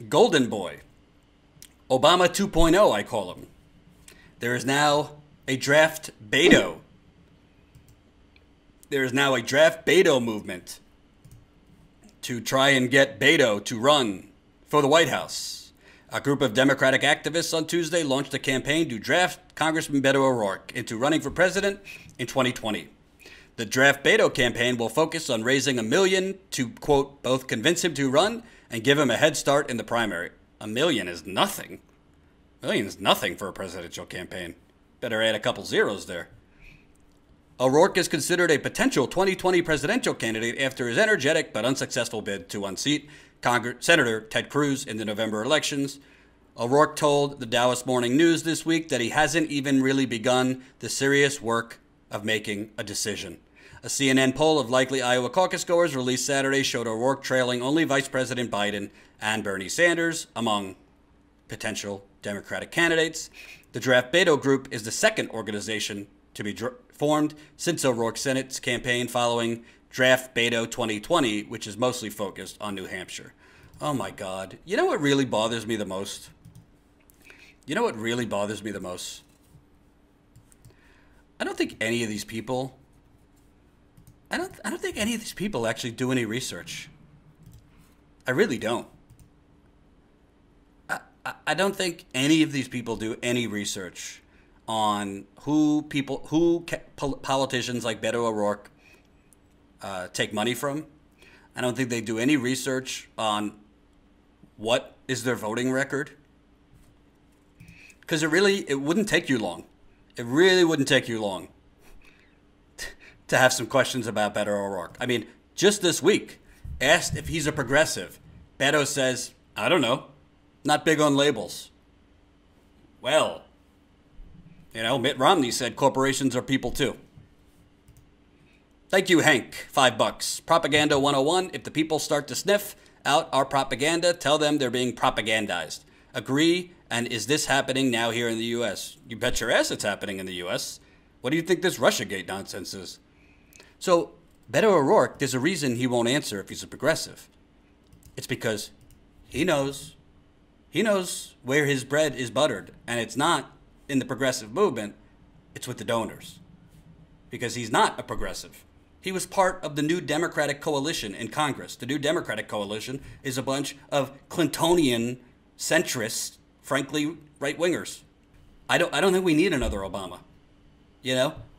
Golden Boy. Obama 2.0, I call him. There is now a draft Beto. There is now a draft Beto movement to try and get Beto to run for the White House. A group of Democratic activists on Tuesday launched a campaign to draft Congressman Beto O'Rourke into running for president in 2020. The Draft Beto campaign will focus on raising $1 million to, quote, both convince him to run and give him a head start in the primary. $1 million is nothing. $1 million is nothing for a presidential campaign. Better add a couple zeros there. O'Rourke is considered a potential 2020 presidential candidate after his energetic but unsuccessful bid to unseat Senator Ted Cruz in the November elections. O'Rourke told the Dallas Morning News this week that he hasn't even really begun the serious work of making a decision. A CNN poll of likely Iowa caucus goers released Saturday showed O'Rourke trailing only Vice President Biden and Bernie Sanders among potential Democratic candidates. The Draft Beto Group is the second organization to be formed since O'Rourke's Senate's campaign following Draft Beto 2020, which is mostly focused on New Hampshire. Oh my God. You know what really bothers me the most? You know what really bothers me the most? I don't think any of these people I don't think any of these people actually do any research. I really don't. I don't think any of these people do any research on politicians like Beto O'Rourke take money from. I don't think they do any research on what is their voting record. Because it wouldn't take you long. It really wouldn't take you long to have some questions about Beto O'Rourke. I mean, just this week, asked if he's a progressive, Beto says, I don't know, not big on labels. Well, Mitt Romney said corporations are people too. Thank you, Hank. $5. Propaganda 101. If the people start to sniff out our propaganda, tell them they're being propagandized. Agree, and is this happening now here in the U.S.? You bet your ass it's happening in the U.S. What do you think this Russiagate nonsense is? So, Beto O'Rourke, there's a reason he won't answer if he's a progressive. It's because he knows where his bread is buttered, and it's not in the progressive movement, it's with the donors. Because he's not a progressive. He was part of the New Democratic Coalition in Congress. The New Democratic Coalition is a bunch of Clintonian centrists, frankly, right-wingers. I don't think we need another Obama.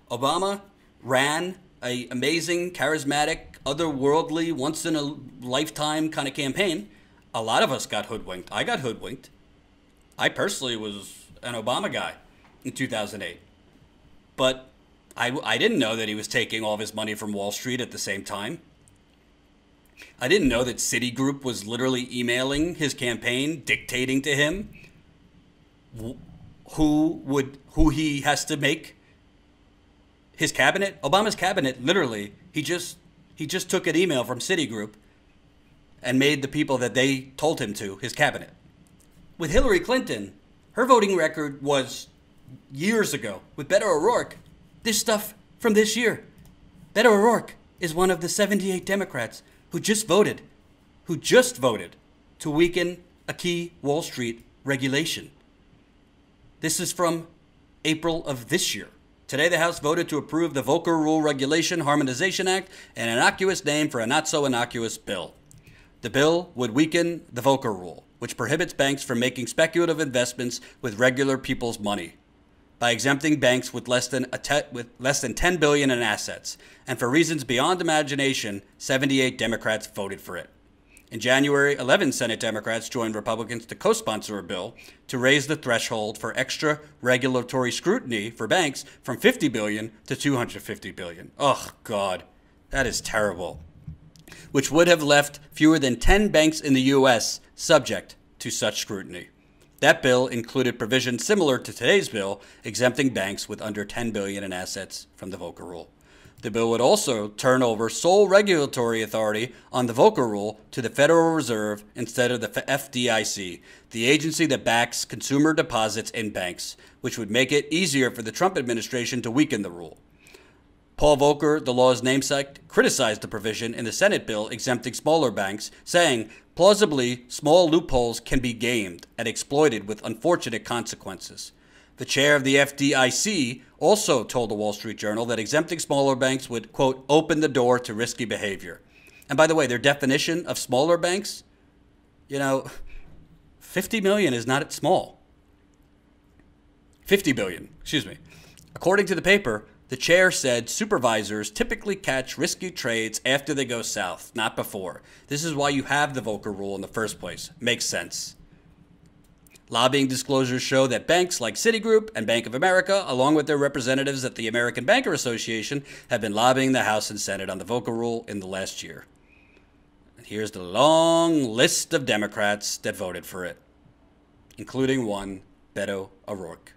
Obama ran an amazing, charismatic, otherworldly, once-in-a-lifetime kind of campaign. A lot of us got hoodwinked. I got hoodwinked. I personally was an Obama guy in 2008. But I didn't know that he was taking all of his money from Wall Street at the same time. I didn't know that Citigroup was literally emailing his campaign, dictating to him who he has to make his cabinet. Obama's cabinet, literally, he just took an email from Citigroup and made the people that they told him to his cabinet. With Hillary Clinton, her voting record was years ago. With Beto O'Rourke, this stuff from this year. Beto O'Rourke is one of the 78 Democrats who just voted to weaken a key Wall Street regulation. This is from April of this year. Today, the House voted to approve the Volcker Rule Regulation Harmonization Act, an innocuous name for a not-so-innocuous bill. The bill would weaken the Volcker Rule, which prohibits banks from making speculative investments with regular people's money, by exempting banks with less than $10 billion in assets. And for reasons beyond imagination, 78 Democrats voted for it. In January, 11 Senate Democrats joined Republicans to co-sponsor a bill to raise the threshold for extra regulatory scrutiny for banks from $50 billion to $250 billion. Oh, God, that is terrible. Which would have left fewer than 10 banks in the U.S. subject to such scrutiny. That bill included provisions similar to today's bill, exempting banks with under $10 billion in assets from the Volcker Rule. The bill would also turn over sole regulatory authority on the Volcker Rule to the Federal Reserve instead of the FDIC, the agency that backs consumer deposits in banks, which would make it easier for the Trump administration to weaken the rule. Paul Volcker, the law's namesake, criticized the provision in the Senate bill exempting smaller banks, saying, plausibly, small loopholes can be gamed and exploited with unfortunate consequences. The chair of the FDIC also told the Wall Street Journal that exempting smaller banks would, quote, open the door to risky behavior. And by the way, their definition of smaller banks, 50 million is not small. 50 billion, excuse me. According to the paper, the chair said supervisors typically catch risky trades after they go south, not before. This is why you have the Volcker rule in the first place. Makes sense. Lobbying disclosures show that banks like Citigroup and Bank of America, along with their representatives at the American Banker Association, have been lobbying the House and Senate on the Volcker rule in the last year. And here's the long list of Democrats that voted for it, including one, Beto O'Rourke.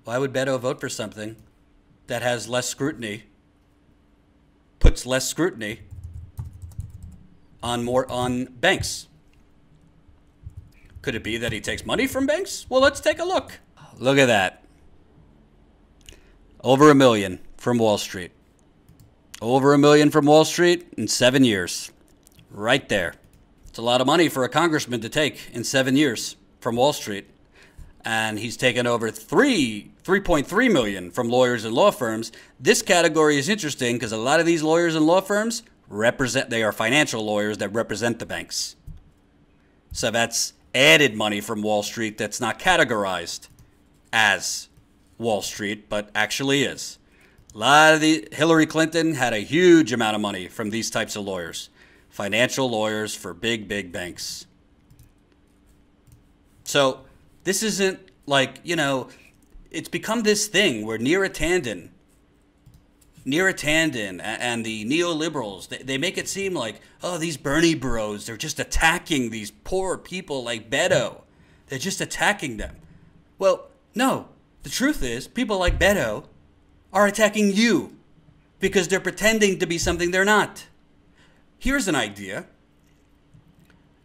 Why would Beto vote for something that has less scrutiny, puts less scrutiny on banks? Could it be that he takes money from banks? Well, let's take a look. Look at that. Over $1 million from Wall Street. Over $1 million from Wall Street in 7 years. Right there. It's a lot of money for a congressman to take in 7 years from Wall Street. And he's taken over $3.3 million from lawyers and law firms. This category is interesting because a lot of these lawyers and law firms they are financial lawyers that represent the banks. So that's added money from Wall Street that's not categorized as Wall Street, but actually is. Hillary Clinton had a huge amount of money from these types of lawyers. Financial lawyers for big, big banks. So this isn't like, it's become this thing where Neera Tanden and the neoliberals, they make it seem like, oh, these Bernie bros, they're just attacking these poor people like Beto. They're just attacking them. Well, no. The truth is, people like Beto are attacking you because they're pretending to be something they're not. Here's an idea.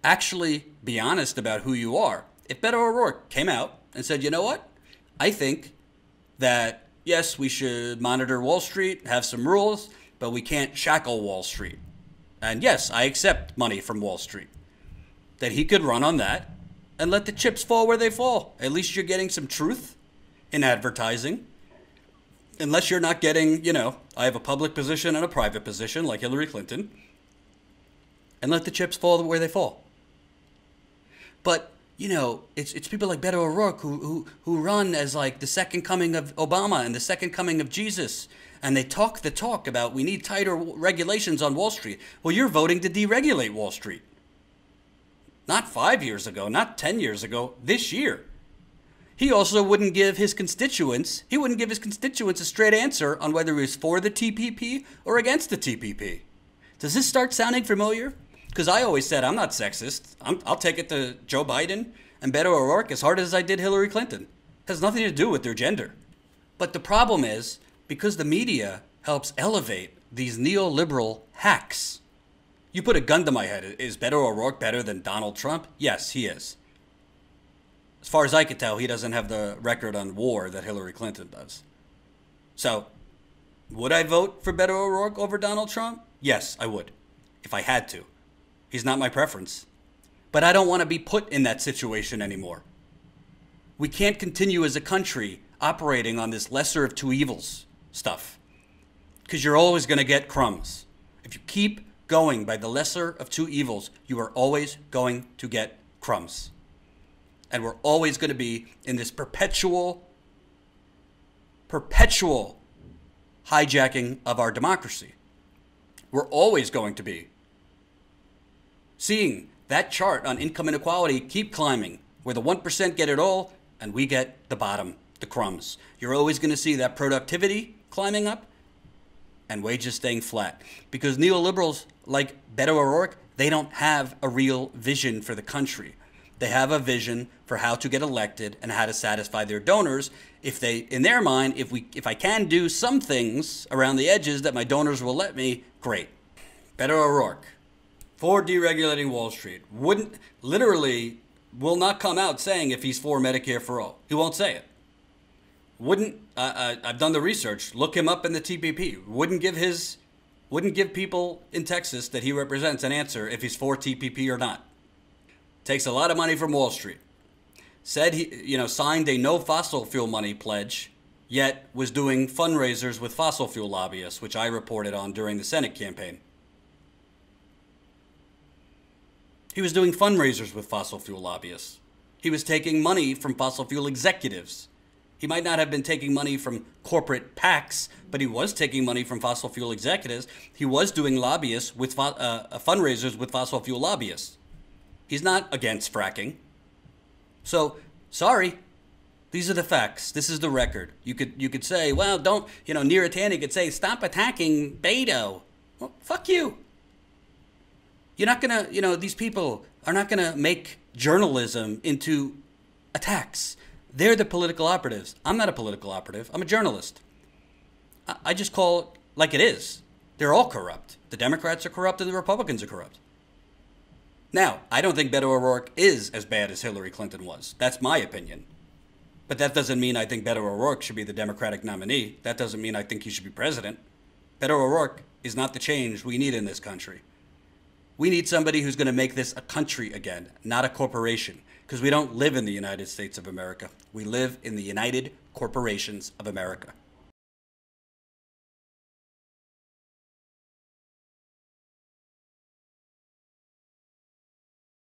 Actually be honest about who you are. If Beto O'Rourke came out and said, you know what? I think that yes, we should monitor Wall Street, have some rules, but we can't shackle Wall Street. And yes, I accept money from Wall Street. That he could run on that and let the chips fall where they fall. At least you're getting some truth in advertising. Unless you're not getting, I have a public position and a private position like Hillary Clinton. And let the chips fall where they fall. But it's people like Beto O'Rourke who run as like the second coming of Obama and the second coming of Jesus. And they talk the talk about we need tighter regulations on Wall Street. Well, you're voting to deregulate Wall Street. Not 5 years ago, not 10 years ago, this year. He also wouldn't give his constituents, a straight answer on whether he was for the TPP or against the TPP. Does this start sounding familiar? Because I always said I'm not sexist. I'll take it to Joe Biden and Beto O'Rourke as hard as I did Hillary Clinton. It has nothing to do with their gender. But the problem is, because the media helps elevate these neoliberal hacks. You put a gun to my head. Is Beto O'Rourke better than Donald Trump? Yes, he is. As far as I can tell, he doesn't have the record on war that Hillary Clinton does. So, would I vote for Beto O'Rourke over Donald Trump? Yes, I would, if I had to. He's not my preference. But I don't want to be put in that situation anymore. We can't continue as a country operating on this lesser of two evils stuff. Because you're always going to get crumbs. If you keep going by the lesser of two evils, you are always going to get crumbs. And we're always going to be in this perpetual hijacking of our democracy. We're always going to be seeing that chart on income inequality keep climbing, where the 1% get it all and we get the bottom, the crumbs. You're always going to see that productivity climbing up and wages staying flat. Because neoliberals like Beto O'Rourke, they don't have a real vision for the country. They have a vision for how to get elected and how to satisfy their donors. If they, in their mind, if I can do some things around the edges that my donors will let me, great. Beto O'Rourke, for deregulating Wall Street, will not come out saying if he's for Medicare for all. He won't say it. Wouldn't I've done the research. Look him up in the TPP. Wouldn't give people in Texas that he represents an answer if he's for TPP or not. Takes a lot of money from Wall Street. Said signed a no fossil fuel money pledge, yet was doing fundraisers with fossil fuel lobbyists, which I reported on during the Senate campaign. He was doing fundraisers with fossil fuel lobbyists. He was taking money from fossil fuel executives. He might not have been taking money from corporate PACs, but he was taking money from fossil fuel executives. He was doing lobbyists with fundraisers with fossil fuel lobbyists. He's not against fracking. So, sorry, these are the facts. This is the record. You could say, well, don't, Neeratani could say, stop attacking Beto. Well, fuck you. You're not going to, these people are not going to make journalism into attacks. They're the political operatives. I'm not a political operative. I'm a journalist. I just call it like it is. They're all corrupt. The Democrats are corrupt and the Republicans are corrupt. Now, I don't think Beto O'Rourke is as bad as Hillary Clinton was. That's my opinion. But that doesn't mean I think Beto O'Rourke should be the Democratic nominee. That doesn't mean I think he should be president. Beto O'Rourke is not the change we need in this country. We need somebody who's going to make this a country again, not a corporation. Because we don't live in the United States of America. We live in the United Corporations of America.